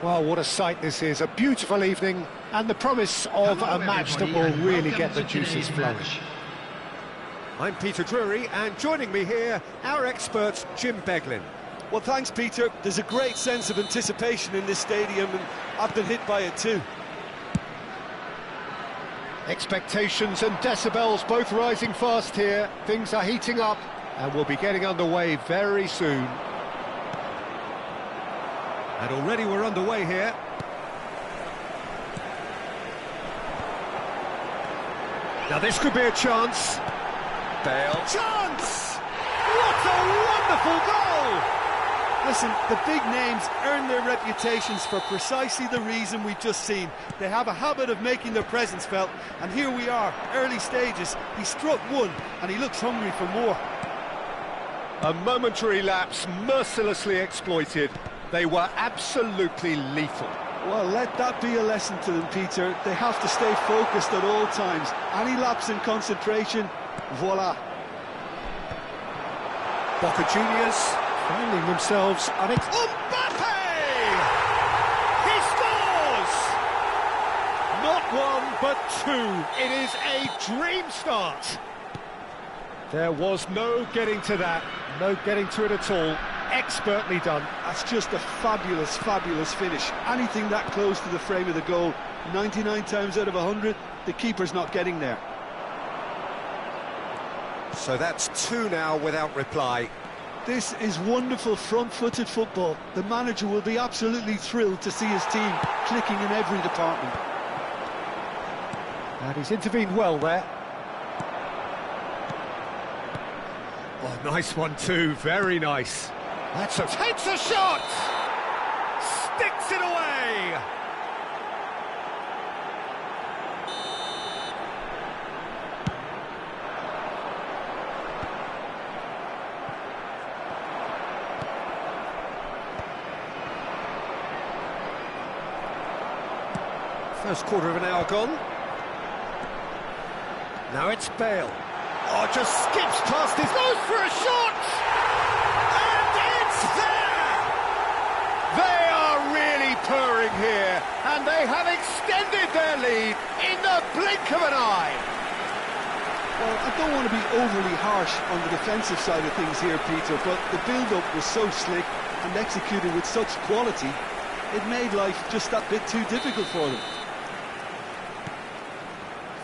Well, what a sight this is. A beautiful evening and the promise of a match that will really get the juices flowing. I'm Peter Drury, and joining me here, our expert, Jim Beglin. Well, thanks, Peter. There's a great sense of anticipation in this stadium, and I've been hit by it too. Expectations and decibels both rising fast here. Things are heating up, and we'll be getting underway very soon. And already we're underway here. Now this could be a chance. Bale. Chance! What a wonderful goal! Listen, the big names earn their reputations for precisely the reason we've just seen. They have a habit of making their presence felt, and here we are, early stages. He struck one, and he looks hungry for more. A momentary lapse mercilessly exploited. They were absolutely lethal. Well, let that be a lesson to them, Peter. They have to stay focused at all times. Any lapse in concentration, voila. Boca Juniors finding themselves Mbappe! He scores! not one, but two. It is a dream start. There was no getting to that, no getting to it at all. Expertly done. That's just a fabulous, fabulous finish. Anything that close to the frame of the goal, 99 times out of 100, the keeper's not getting there. So that's two now without reply. This is wonderful front-footed football. The manager will be absolutely thrilled to see his team clicking in every department. And he's intervened well there. Oh, nice one too, very nice. Takes a shot! Sticks it away! First quarter of an hour gone. Now it's Bale. Oh, just skips past his nose for a shot! They are really purring here, and they have extended their lead in the blink of an eye. Well, I don't want to be overly harsh on the defensive side of things here, Peter, but the build-up was so slick and executed with such quality, it made life just that bit too difficult for them.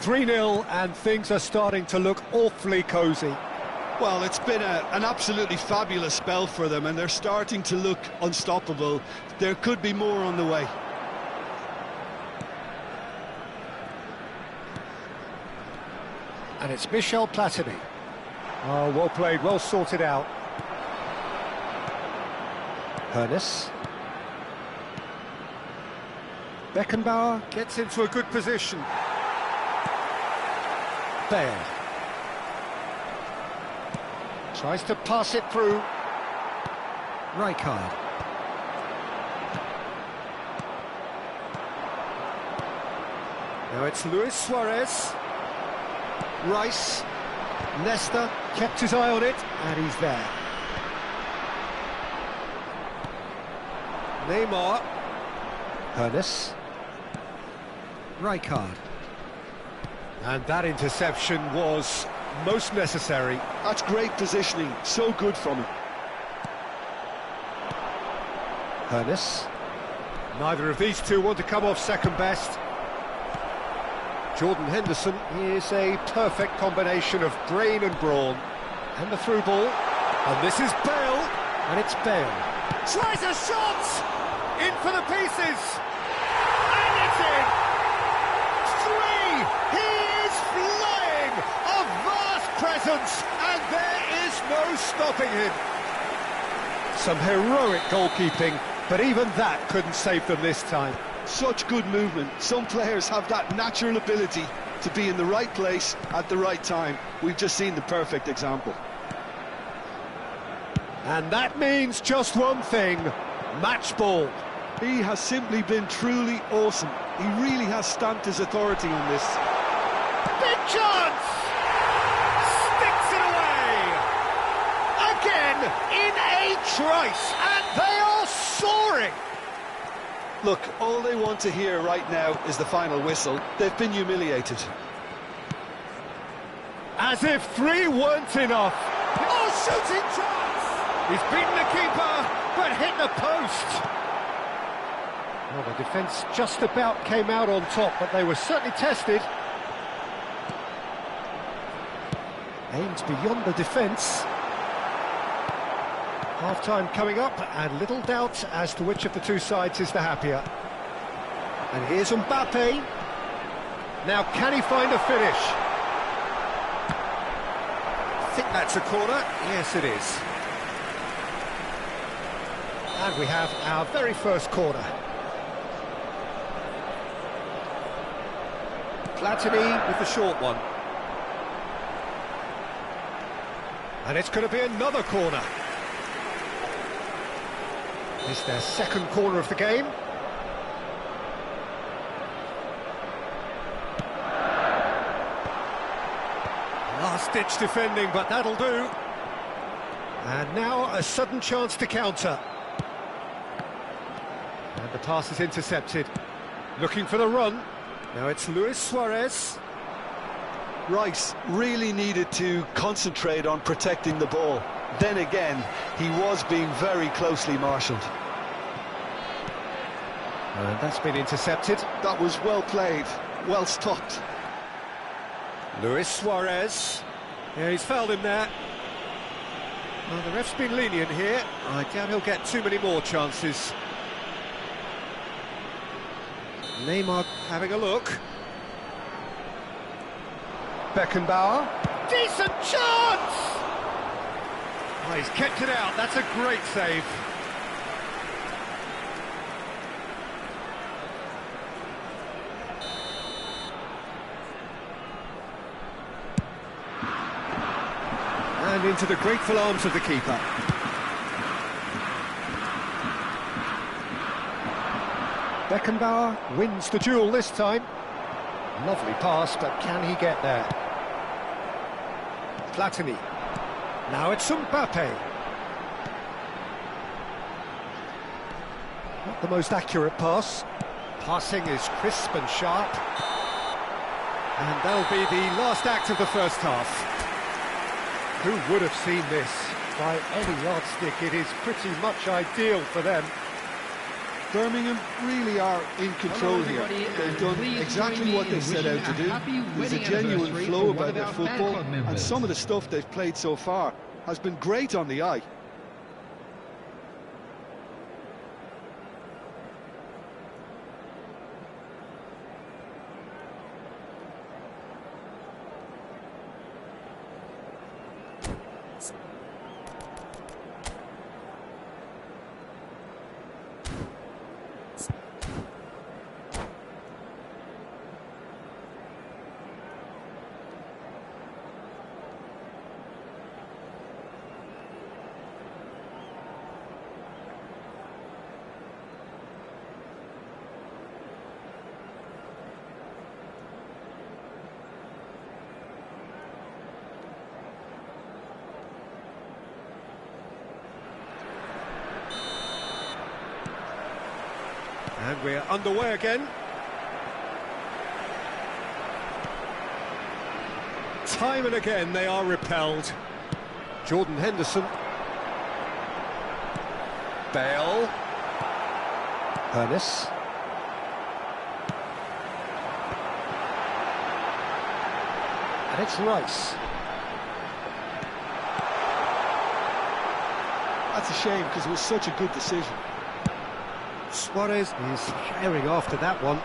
3-0 and things are starting to look awfully cosy. Well, it's been an absolutely fabulous spell for them, and they're starting to look unstoppable. There could be more on the way. And it's Michel Platini. Oh, well played, well sorted out. Hernes. Beckenbauer gets into a good position. Bale. Tries to pass it through. Rijkaard. Now it's Luis Suarez. Rice. Nesta kept his eye on it, and he's there. Neymar. Hernes. Rijkaard. And that interception was most necessary. That's great positioning, so good from him. Hernes. Neither of these two want to come off second best. Jordan Henderson is a perfect combination of brain and brawn. And the through ball. And this is Bale. And it's Bale. Tries a shot! In for the pieces! And it's in! 3! He is flying! A vast presence! And there is no stopping him. Some heroic goalkeeping, but even that couldn't save them this time. Such good movement. Some players have that natural ability to be in the right place at the right time. We've just seen the perfect example. And that means just one thing, match ball. He has simply been truly awesome. He really has stamped his authority on this. Big chance! Sticks it away! Again, in a trice, and they are soaring! Look, all they want to hear right now is the final whistle. They've been humiliated. As if 3 weren't enough. Oh, shooting chance! He's beaten the keeper, but hit the post. Well, the defence just about came out on top, but they were certainly tested. Aims beyond the defence. Half-time coming up, and little doubt as to which of the two sides is the happier. And here's Mbappe. Now, can he find a finish? I think that's a corner. Yes, it is. And we have our very first corner. Platini with the short one. And it's going to be another corner. It's their second corner of the game. Last-ditch defending, but that'll do. And now a sudden chance to counter. And the pass is intercepted. Looking for the run. Now it's Luis Suarez. Rice really needed to concentrate on protecting the ball. Then again, he was being very closely marshalled. And that's been intercepted. That was well played, well stopped. Luis Suarez. Yeah, he's fouled him there. Well, the ref's been lenient here. I doubt he'll get too many more chances. Neymar having a look. Beckenbauer. Decent chance! Oh, he's kept it out. That's a great save. And into the grateful arms of the keeper. Beckenbauer wins the duel this time. Lovely pass, but can he get there? Platini. Now it's Mbappe. Not the most accurate pass. Passing is crisp and sharp. And that'll be the last act of the first half. Who would have seen this? By any yardstick, it is pretty much ideal for them. Birmingham really are in control here. They've done exactly what they set out to do. There's a genuine flow about their football, and some of the stuff they've played so far has been great on the eye. And we're underway again. Time and again they are repelled. Jordan Henderson. Bale. Ernest. And it's Rice. That's a shame because it was such a good decision. Suarez is carrying after that one.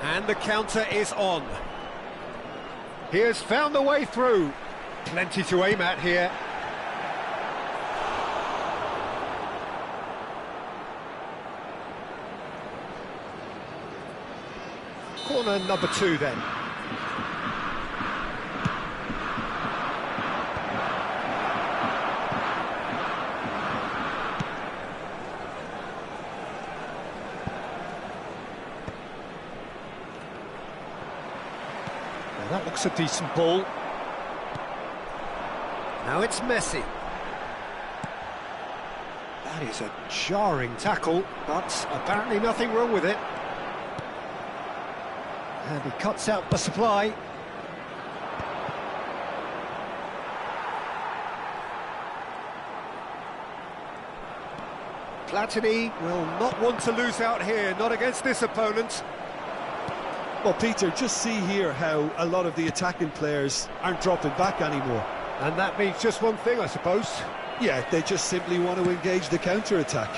And the counter is on. He has found the way through. Plenty to aim at here. Corner number 2 then. That looks a decent ball. Now it's Messi. That is a jarring tackle, but apparently nothing wrong with it. And he cuts out the supply. Platini will not want to lose out here, not against this opponent. Well, Peter, just see here how a lot of the attacking players aren't dropping back anymore. And that means just one thing, I suppose. Yeah, they just simply want to engage the counter-attack.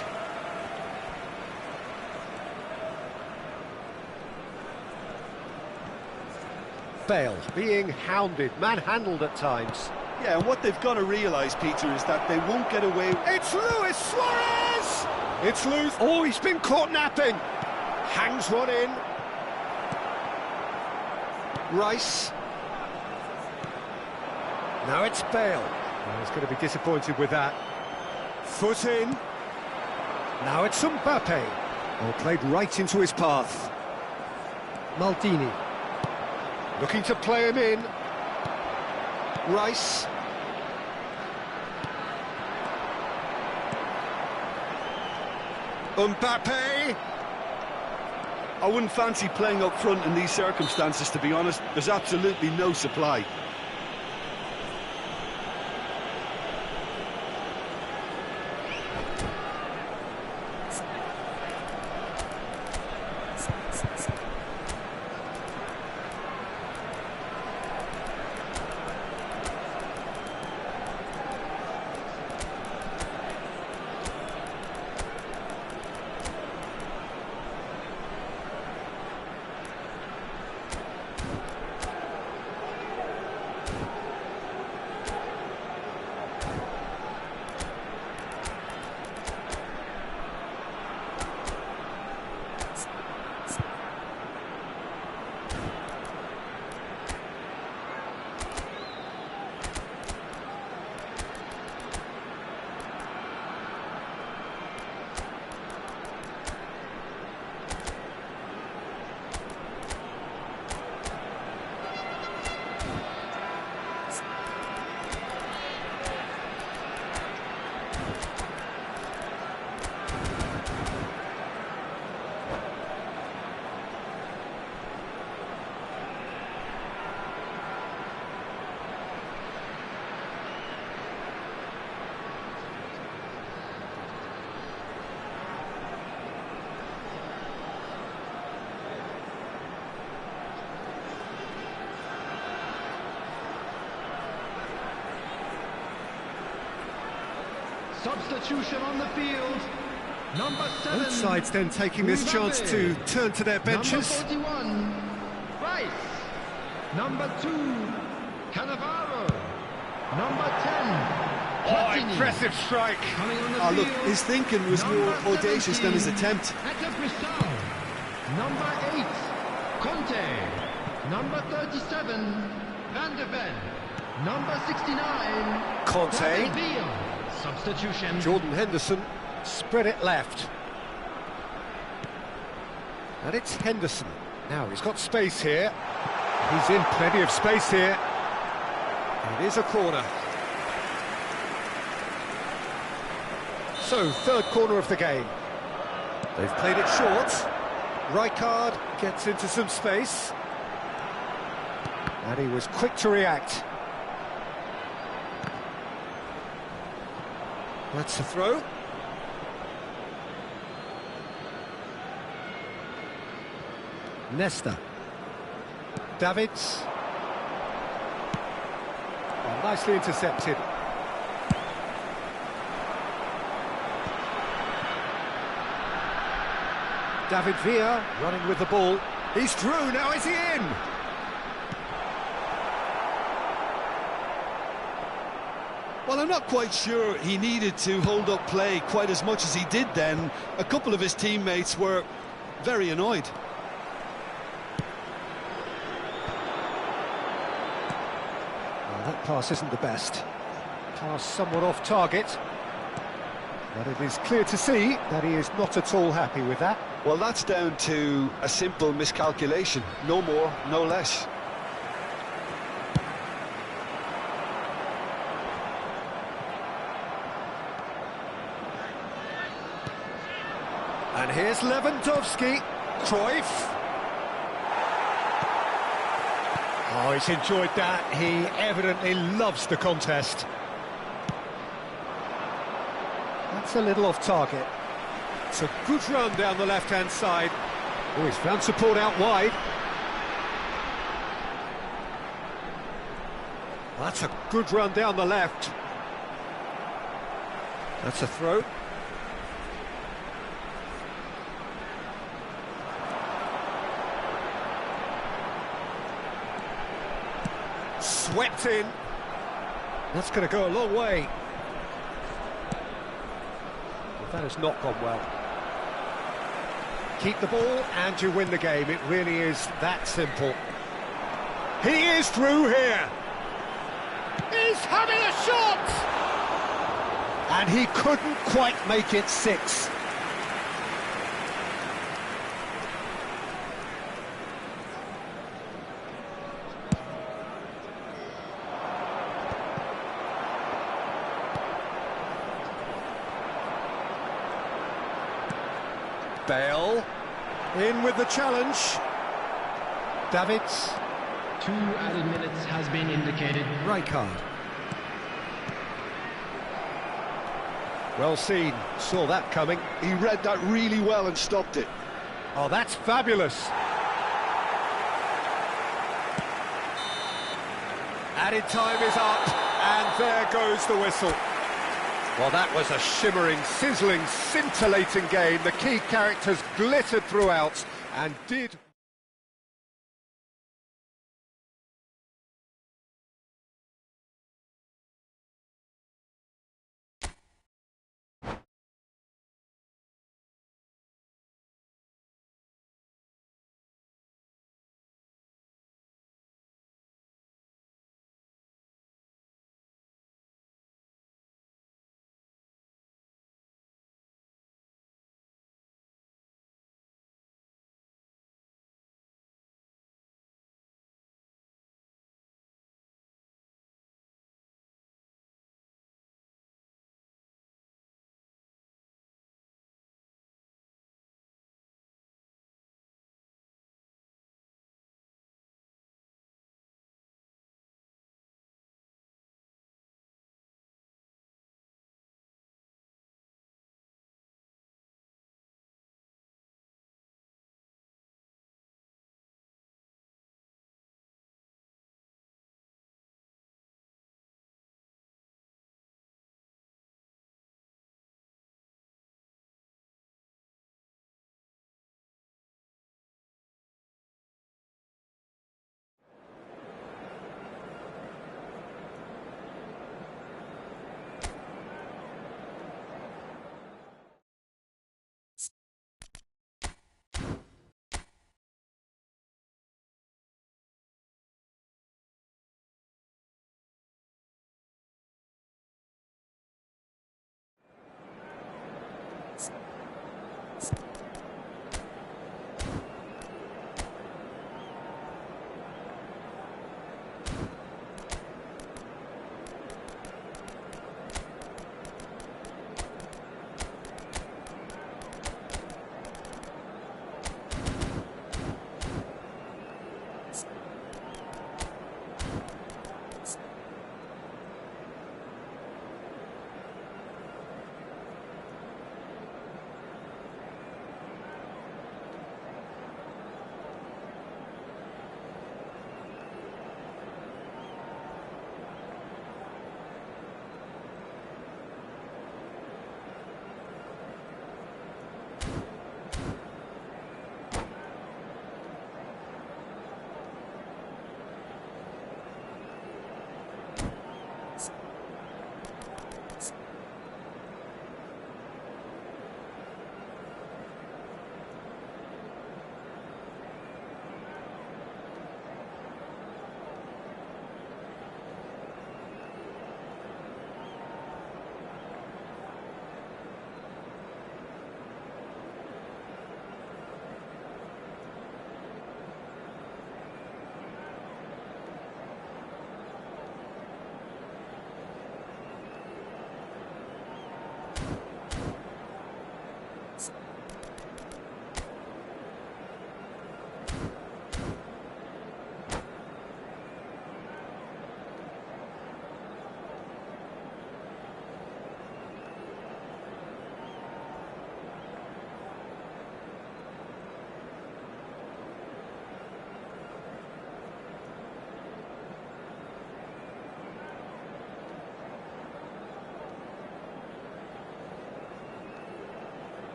Bale being hounded, manhandled at times. Yeah, and what they've got to realise, Peter, is that they won't get away... It's Luis Suarez! It's loose. Oh, he's been caught napping. Hangs one in. Rice. Now it's Bale. Oh, he's going to be disappointed with that. Foot in. Now it's Mbappe. Oh, played right into his path. Maldini. Looking to play him in. Rice. Mbappe. I wouldn't fancy playing up front in these circumstances, to be honest. There's absolutely no supply. Substitution on the field. Number 7. Both sides then taking this chance to turn to their benches. Number 41, Rice. Number 2, Cannavaro. Number 10, Oh, Platini. impressive strike. Coming on the Look, field, his thinking was more number audacious than his 17, attempt. Ataprisao. Number 8, Conte. Number 37, Van de Ven. Number 69, Conte. David Villa. Substitution. Jordan Henderson spread it left. And it's Henderson. Now he's got space here. He's in plenty of space here. It is a corner. So, third corner of the game. They've played it short. Rijkaard gets into some space. And he was quick to react. That's a throw. Nesta. Davids. Oh, nicely intercepted. David Villa running with the ball. He's through, now is he in? Well, I'm not quite sure he needed to hold up play quite as much as he did then. A couple of his teammates were very annoyed. Well, that pass isn't the best. Pass somewhat off target. But it is clear to see that he is not at all happy with that. Well, that's down to a simple miscalculation. No more, no less. And here's Lewandowski. Cruyff. Oh, he's enjoyed that. He evidently loves the contest. That's a little off target. It's a good run down the left-hand side. Oh, he's found support out wide. That's a good run down the left. That's a throw. Swept in. That's going to go a long way. But that has not gone well. Keep the ball and you win the game. It really is that simple. He is through here. He's having a shot! And he couldn't quite make it 6. Bale, in with the challenge. Davids. 2 added minutes has been indicated. Rijkaard. Well seen, saw that coming. He read that really well and stopped it. Oh, that's fabulous. Added time is up, and there goes the whistle. Well, that was a shimmering, sizzling, scintillating game. The key characters glittered throughout and did...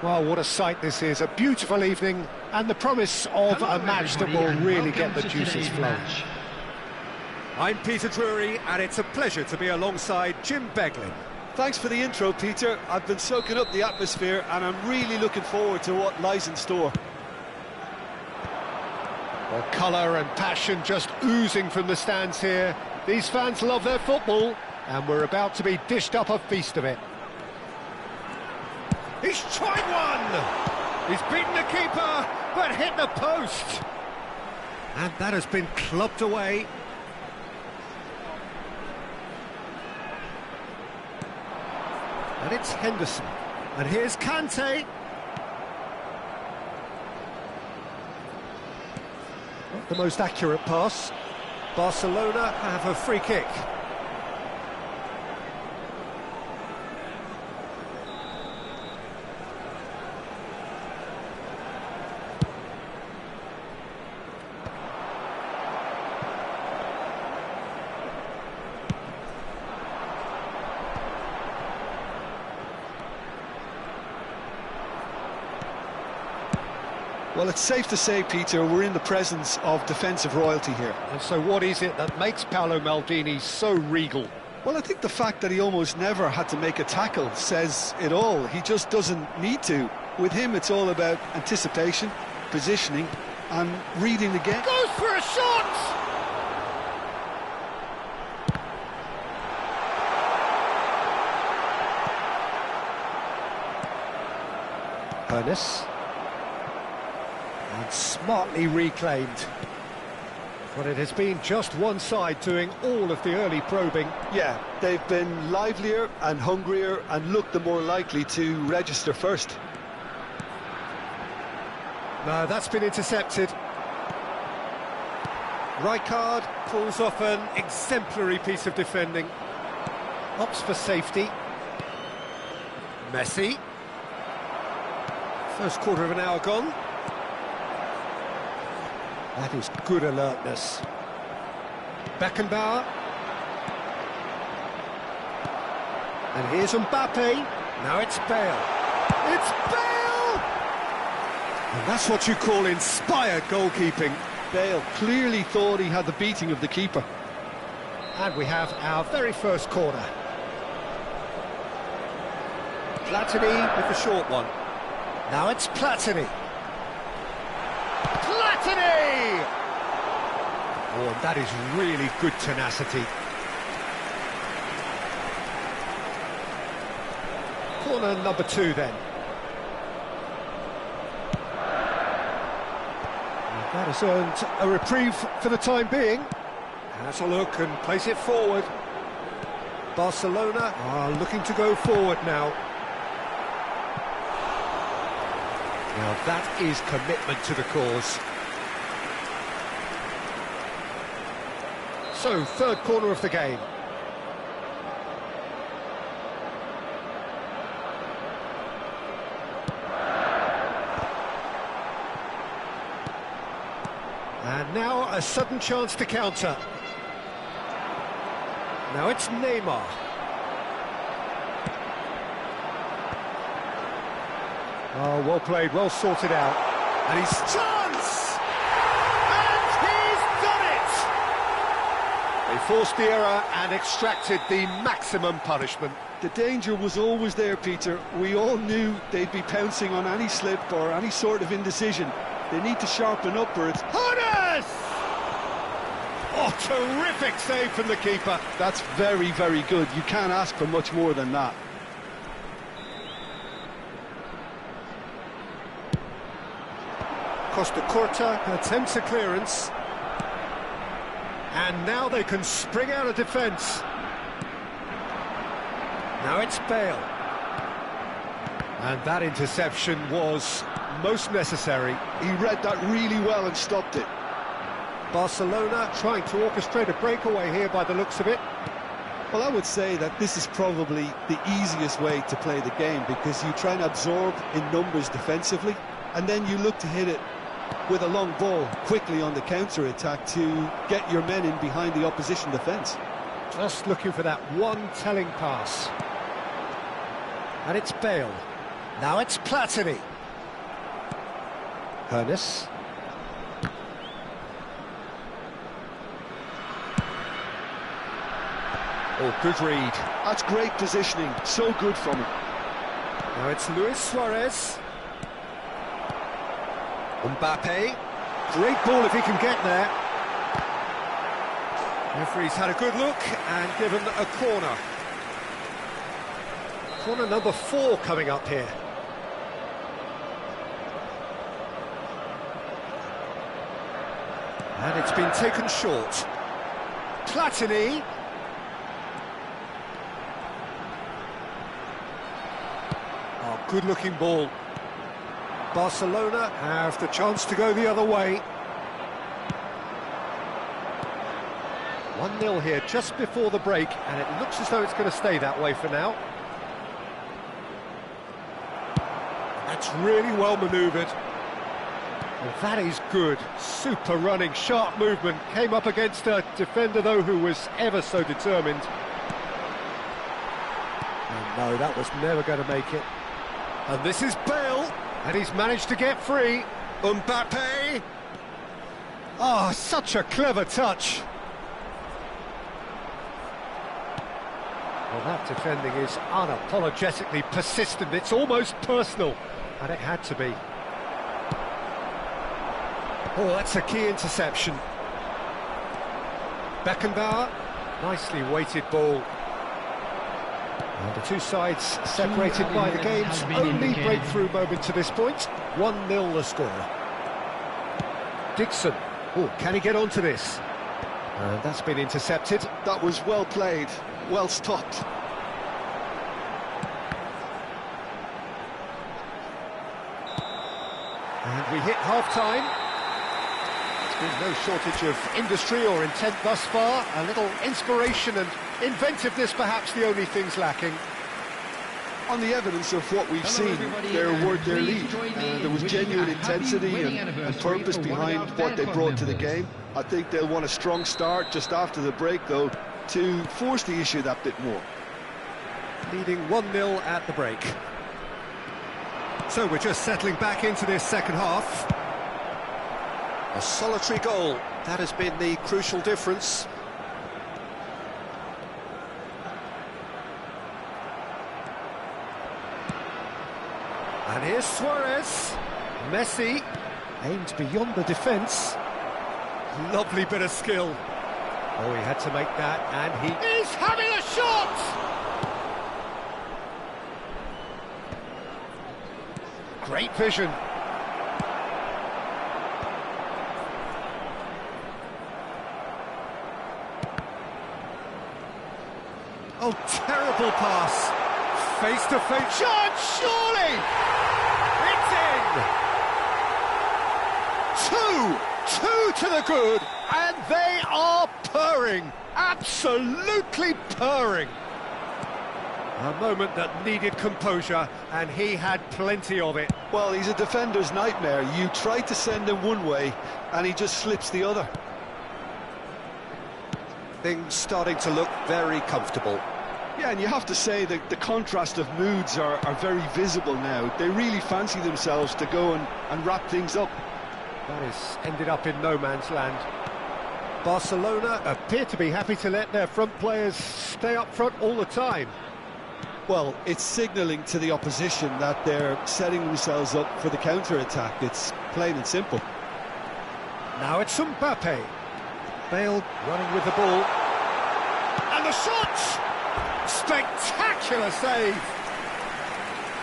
Well, what a sight this is, a beautiful evening, and the promise of a match that will really get the juices flowing. I'm Peter Drury, and it's a pleasure to be alongside Jim Beglin. Thanks for the intro, Peter. I've been soaking up the atmosphere, and I'm really looking forward to what lies in store. Well, colour and passion just oozing from the stands here. These fans love their football, and we're about to be dished up a feast of it. He's tried one! He's beaten the keeper, but hit the post! And that has been clubbed away. And it's Henderson. And here's Kante. Not the most accurate pass. Barcelona have a free kick. Well, it's safe to say, Peter, we're in the presence of defensive royalty here. And so what is it that makes Paolo Maldini so regal? Well, I think the fact that he almost never had to make a tackle says it all. He just doesn't need to. With him, it's all about anticipation, positioning, and reading the game. Goes for a shot! Ernest. And smartly reclaimed. But it has been just one side doing all of the early probing. Yeah, they've been livelier and hungrier and looked the more likely to register first. No, that's been intercepted. Rijkaard pulls off an exemplary piece of defending. Opts for safety. Messi. First quarter of an hour gone. That is good alertness. Beckenbauer. And here's Mbappe. Now it's Bale. It's Bale! And that's what you call inspired goalkeeping. Bale clearly thought he had the beating of the keeper. And we have our very first corner. Platini with the short one. Now it's Platini. Platini! Oh, and that is really good tenacity. Corner number 2 then. And that has earned a reprieve for the time being. Has a look and plays it forward. Barcelona are looking to go forward now. Now that is commitment to the cause. So, third corner of the game. And now a sudden chance to counter. Now it's Neymar. Oh, well played, well sorted out. And he's chance! And he's done it! They forced the error and extracted the maximum punishment. The danger was always there, Peter. We all knew they'd be pouncing on any slip or any sort of indecision. They need to sharpen up or it's... Horace! Oh, terrific save from the keeper. That's very, very good. You can't ask for much more than that. Costa Curta attempts a clearance. And now they can spring out of defence. Now it's Bale. And that interception was most necessary. He read that really well and stopped it. Barcelona trying to orchestrate a breakaway here by the looks of it. Well, I would say that this is probably the easiest way to play the game because you try and absorb in numbers defensively and then you look to hit it with a long ball quickly on the counter-attack to get your men in behind the opposition defence. Just looking for that one telling pass. And it's Bale. Now it's Platini. Hernes. Oh, good read. That's great positioning, so good from him. Now it's Luis Suarez. Mbappe. Great ball if he can get there. Referee's had a good look and given a corner. Corner number 4 coming up here. And it's been taken short. Platini. Oh, good-looking ball. Barcelona have the chance to go the other way. 1-0 here just before the break, and it looks as though it's going to stay that way for now. That's really well manoeuvred. Well, that is good. Super running, sharp movement. Came up against a defender, though, who was ever so determined. And no, that was never going to make it. And this is Bale, and he's managed to get free. Mbappe. Oh, such a clever touch. Well, that defending is unapologetically persistent. It's almost personal, and it had to be. Oh, that's a key interception. Beckenbauer, nicely weighted ball. And the two sides separated by the game's only breakthrough moment to this point. 1-0 the score. Dixon, oh, can he get onto this? And that's been intercepted. That was well played, well stopped. And we hit half-time. There's no shortage of industry or intent thus far. A little inspiration and inventiveness, perhaps the only things lacking. On the evidence of what we've seen, they're worth their lead. There was genuine intensity and purpose behind what they brought to the game. I think they'll want a strong start just after the break, though, to force the issue that bit more. Leading 1-0 at the break. So we're just settling back into this second half. A solitary goal, that has been the crucial difference. And here's Suarez. Messi aimed beyond the defence. Lovely bit of skill. Oh, he had to make that, and he's having a shot! Great vision. Oh, terrible pass. Face-to-face shot, surely! It's in! Two to the good, and they are purring. Absolutely purring. A moment that needed composure, and he had plenty of it. Well, he's a defender's nightmare. You try to send him one way, and he just slips the other. Things starting to look very comfortable. Yeah, and you have to say that the contrast of moods are very visible now. They really fancy themselves to go and wrap things up. That has ended up in no man's land. Barcelona appear to be happy to let their front players stay up front all the time. Well, it's signalling to the opposition that they're setting themselves up for the counter-attack. It's plain and simple. Now it's Mbappe. Bale running with the ball. And the shot! Spectacular save!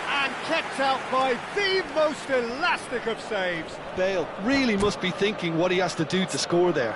And kept out by the most elastic of saves. Bale really must be thinking what he has to do to score there.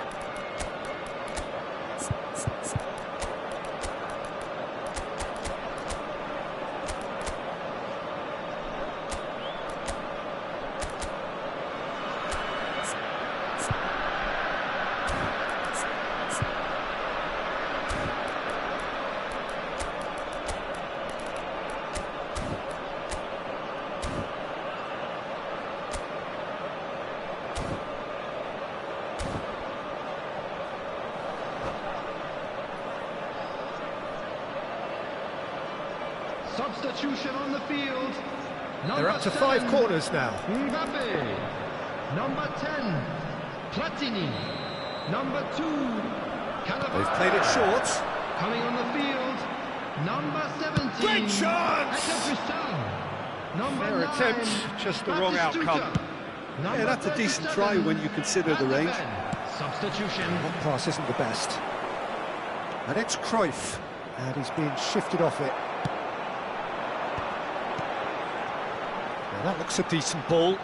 Substitution on the field. They're up to 5 corners now. Mbappe. Number 10, Platini. Number 2, Cannavaro. They've played it short. Coming on the field, number 17. Great chance! Number Fair 9, attempt, just the wrong Batistuta. outcome. Yeah, that's a decent try when you consider the range. Substitution. That pass isn't the best. And it's Cruyff, and he's being shifted off it. Now that looks a decent ball.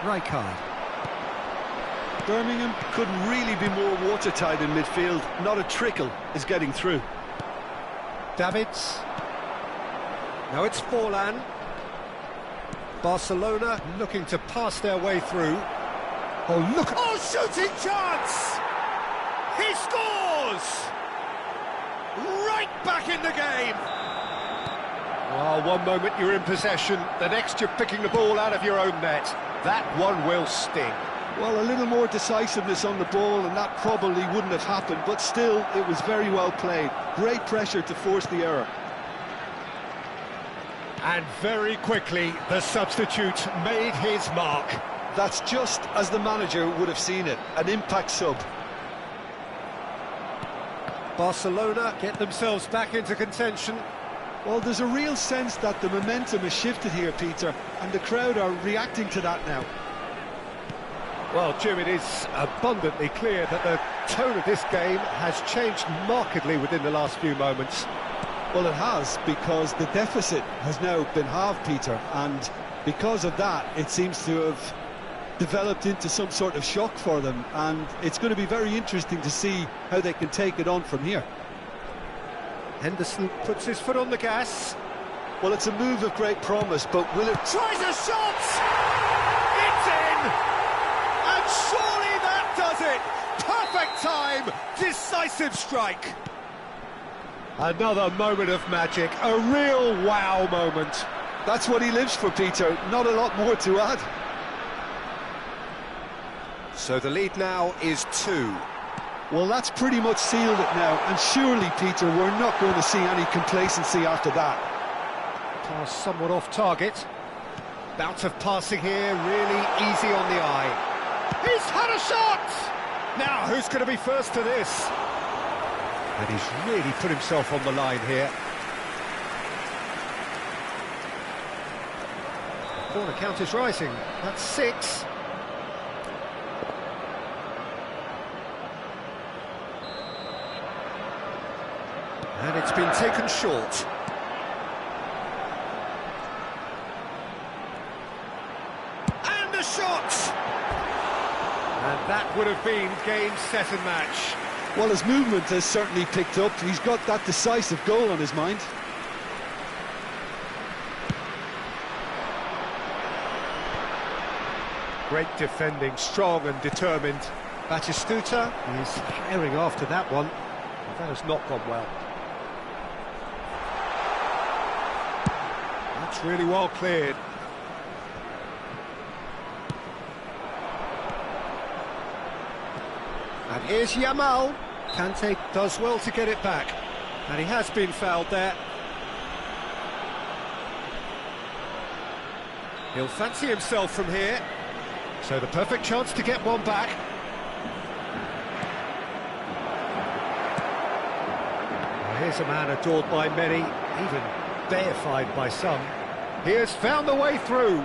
Rijkaard. Birmingham couldn't really be more watertight in midfield. Not a trickle is getting through. Davids. Now it's Forlan. Barcelona looking to pass their way through. Oh, look! Oh, shooting chance! He scores! Right back in the game! Well, one moment you're in possession, the next you're picking the ball out of your own net. That one will sting. Well, a little more decisiveness on the ball and that probably wouldn't have happened, but still, it was very well played. Great pressure to force the error. And very quickly, the substitute made his mark. That's just as the manager would have seen it, an impact sub. Barcelona get themselves back into contention. Well, there's a real sense that the momentum has shifted here, Peter, and the crowd are reacting to that now. Well, Jim, it is abundantly clear that the tone of this game has changed markedly within the last few moments. Well, it has, because the deficit has now been halved, Peter, and because of that, it seems to have developed into some sort of shock for them, and it's going to be very interesting to see how they can take it on from here. Henderson puts his foot on the gas. Well, it's a move of great promise, but will it... Tries a shot! It's in! And surely that does it! Perfect time! Decisive strike! Another moment of magic, a real wow moment. That's what he lives for, Peter. Not a lot more to add. So the lead now is 2. Well, that's pretty much sealed it now, and surely, Peter, we're not going to see any complacency after that. Pass somewhat off target. Bout of passing here, really easy on the eye. He's had a shot! Now, who's going to be first to this? And he's really put himself on the line here. The corner count is rising. That's 6. And it's been taken short. And a shot! And that would have been game, set and match. Well, his movement has certainly picked up. He's got that decisive goal on his mind. Great defending, strong and determined. Batistuta is carrying after that one. That has not gone well. That's really well cleared. And here's Yamal. Kante does well to get it back. And he has been fouled there. He'll fancy himself from here. So the perfect chance to get one back. Well, here's a man adored by many, even deified by some. He has found the way through.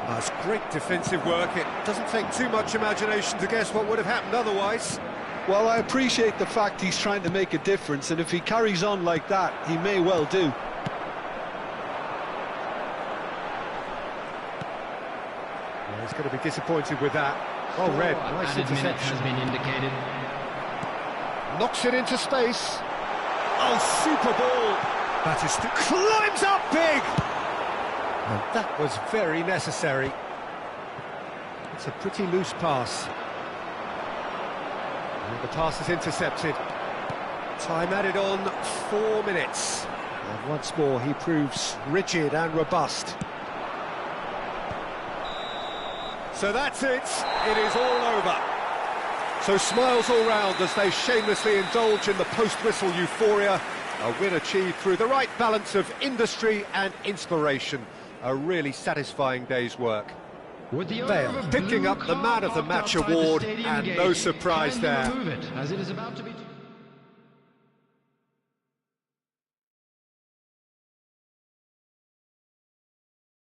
That's great defensive work. It doesn't take too much imagination to guess what would have happened otherwise. Well, I appreciate the fact he's trying to make a difference, and if he carries on like that, he may well do. Well, he's going to be disappointed with that. Well read, nice interception. Has been indicated. Knocks it into space. Oh, super ball. Batistuta climbs up big. And that was very necessary. It's a pretty loose pass. And the pass is intercepted. Time added on, 4 minutes. And once more he proves rigid and robust. So that's it. It is all over. So smiles all round as they shamelessly indulge in the post-whistle euphoria. A win achieved through the right balance of industry and inspiration. A really satisfying day's work. Bale picking up the Man of the Match award, and no surprise there. As it is about to be